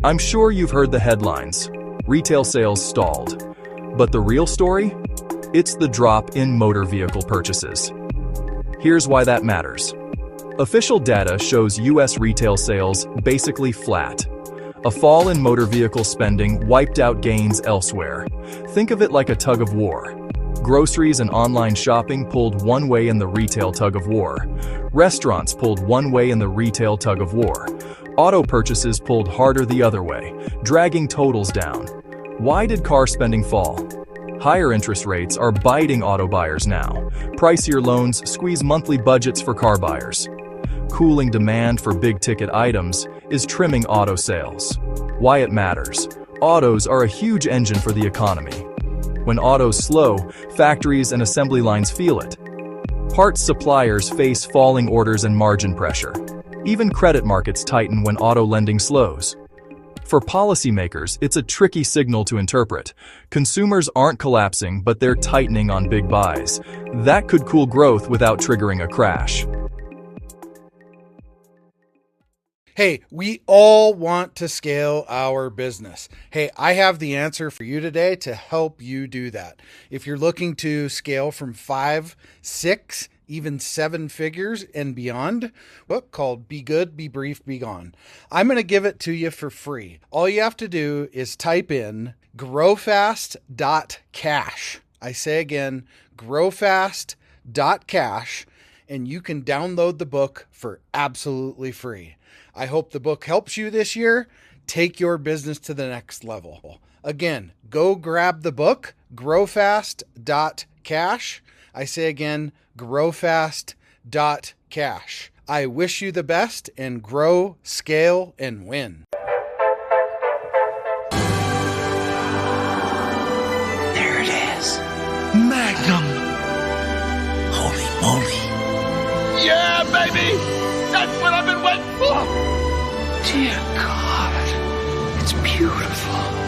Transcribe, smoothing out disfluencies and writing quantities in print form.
I'm sure you've heard the headlines. Retail sales stalled. But the real story? It's the drop in motor vehicle purchases. Here's why that matters. Official data shows U.S. retail sales basically flat. A fall in motor vehicle spending wiped out gains elsewhere. Think of it like a tug of war. Groceries and online shopping pulled one way in the retail tug of war. Restaurants pulled one way in the retail tug of war. Auto purchases pulled harder the other way, dragging totals down. Why did car spending fall? Higher interest rates are biting auto buyers now. Pricier loans squeeze monthly budgets for car buyers. Cooling demand for big-ticket items is trimming auto sales. Why it matters. Autos are a huge engine for the economy. When autos slow, factories and assembly lines feel it. Parts suppliers face falling orders and margin pressure. Even credit markets tighten when auto lending slows. For policymakers, it's a tricky signal to interpret. Consumers aren't collapsing, but they're tightening on big buys. That could cool growth without triggering a crash. Hey, we all want to scale our business. Hey, I have the answer for you today to help you do that. If you're looking to scale from 5, 6, even 7 figures and beyond, book called Be Good, Be Brief, Be Gone. I'm going to give it to you for free. All you have to do is type in growfast.cash. I say again, growfast.cash, and you can download the book for absolutely free. I hope the book helps you this year. Take your business to the next level. Again, go grab the book, growfast.cash. I say again, growfast.cash. I wish you the best and grow, scale, and win. There it is. Magnum. Holy moly. Yeah, baby! That's what I've been waiting for! Dear God, it's beautiful.